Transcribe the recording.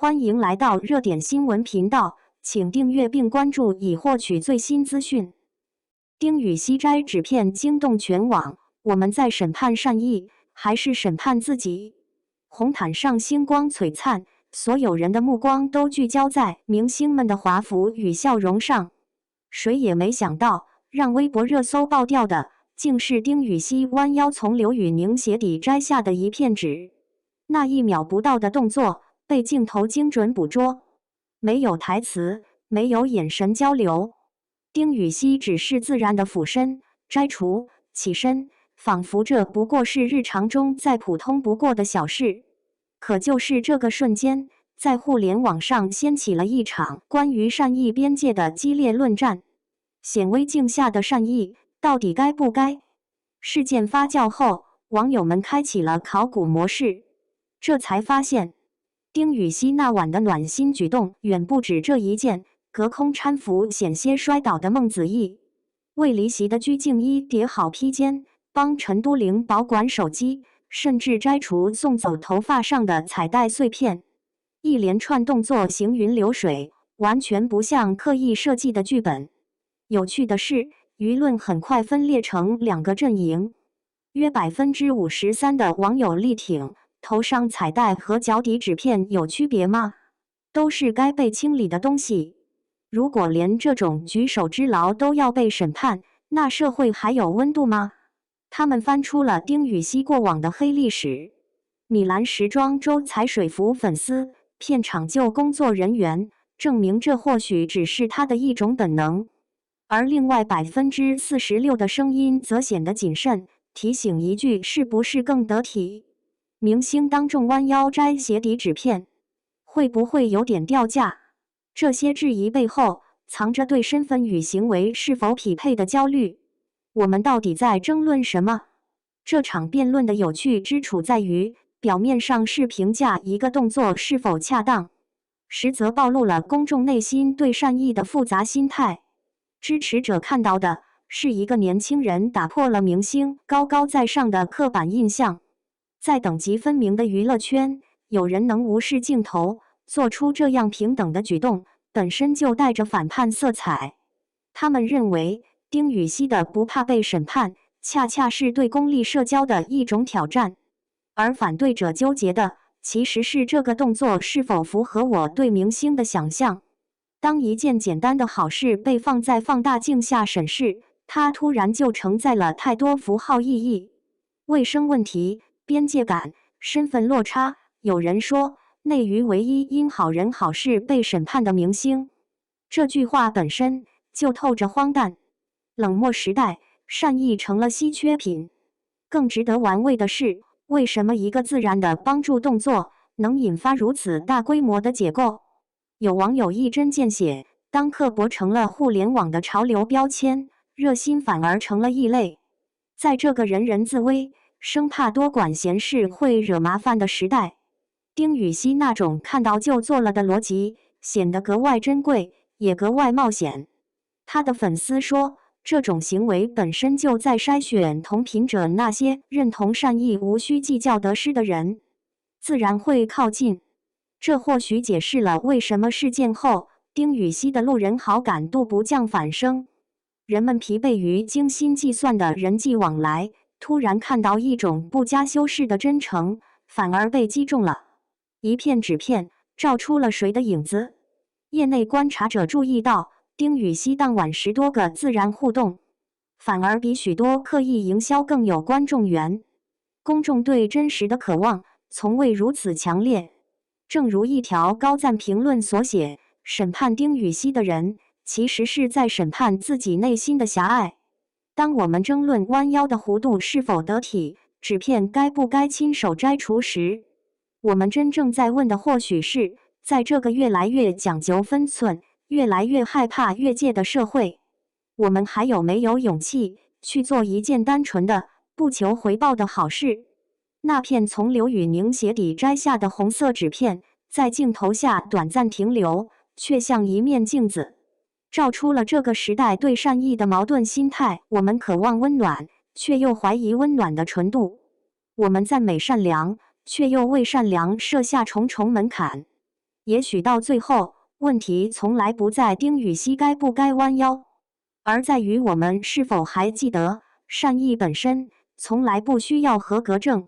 欢迎来到热点新闻频道，请订阅并关注以获取最新资讯。丁禹锡摘纸片惊动全网，我们在审判善意，还是审判自己？红毯上星光璀璨，所有人的目光都聚焦在明星们的华服与笑容上。谁也没想到，让微博热搜爆掉的，竟是丁禹锡弯腰从刘宇宁鞋底摘下的一片纸。那1秒不到的动作，被镜头精准捕捉，没有台词，没有眼神交流，丁禹锡只是自然的俯身、摘除、起身，仿佛这不过是日常中再普通不过的小事。可就是这个瞬间，在互联网上掀起了一场关于善意边界的激烈论战。显微镜下的善意到底该不该？事件发酵后，网友们开启了考古模式，这才发现丁禹锡那晚的暖心举动远不止这一件，隔空搀扶险些摔倒的孟子义，为离席的鞠婧祎叠好披肩，帮陈都灵保管手机，甚至摘除送走头发上的彩带碎片，一连串动作行云流水，完全不像刻意设计的剧本。有趣的是，舆论很快分裂成2个阵营，约53%的网友力挺，头上彩带和脚底纸片有区别吗？都是该被清理的东西。如果连这种举手之劳都要被审判，那社会还有温度吗？他们翻出了丁禹锡过往的黑历史。米兰时装周踩水服粉丝，片场救工作人员，证明这或许只是他的一种本能。而另外46%的声音则显得谨慎，提醒一句是不是更得体？明星当众弯腰摘鞋底纸片，会不会有点掉价？这些质疑背后，藏着对身份与行为是否匹配的焦虑。我们到底在争论什么？这场辩论的有趣之处在于，表面上是评价一个动作是否恰当，实则暴露了公众内心对善意的复杂心态。支持者看到的是一个年轻人打破了明星高高在上的刻板印象。在等级分明的娱乐圈，有人能无视镜头，做出这样平等的举动，本身就带着反叛色彩。他们认为，丁禹锡的不怕被审判，恰恰是对功利社交的一种挑战。而反对者纠结的，其实是这个动作是否符合我对明星的想象。当一件简单的好事被放在放大镜下审视，它突然就承载了太多符号意义。卫生问题、边界感、身份落差，有人说内娱唯一因好人好事被审判的明星。这句话本身就透着荒诞。冷漠时代，善意成了稀缺品。更值得玩味的是，为什么一个自然的帮助动作能引发如此大规模的解构？有网友一针见血，当刻薄成了互联网的潮流标签，热心反而成了异类。在这个人人自危，生怕多管闲事会惹麻烦的时代，丁禹锡那种看到就做了的逻辑显得格外珍贵，也格外冒险。他的粉丝说，这种行为本身就在筛选同频者，那些认同善意、无需计较得失的人，自然会靠近。这或许解释了为什么事件后，丁禹锡的路人好感度不降反升。人们疲惫于精心计算的人际往来，突然看到一种不加修饰的真诚，反而被击中了。一片纸片照出了谁的影子？业内观察者注意到，丁禹锡当晚10多个自然互动，反而比许多刻意营销更有观众缘。公众对真实的渴望从未如此强烈。正如一条高赞评论所写，审判丁禹锡的人，其实是在审判自己内心的狭隘。当我们争论弯腰的弧度是否得体，纸片该不该亲手摘除时，我们真正在问的或许是，在这个越来越讲究分寸、越来越害怕越界的社会，我们还有没有勇气去做一件单纯的、不求回报的好事？那片从刘宇宁鞋底摘下的红色纸片，在镜头下短暂停留，却像一面镜子，照出了这个时代对善意的矛盾心态。我们渴望温暖，却又怀疑温暖的纯度；我们赞美善良，却又为善良设下重重门槛。也许到最后，问题从来不在丁禹锡该不该弯腰，而在于我们是否还记得，善意本身从来不需要合格证。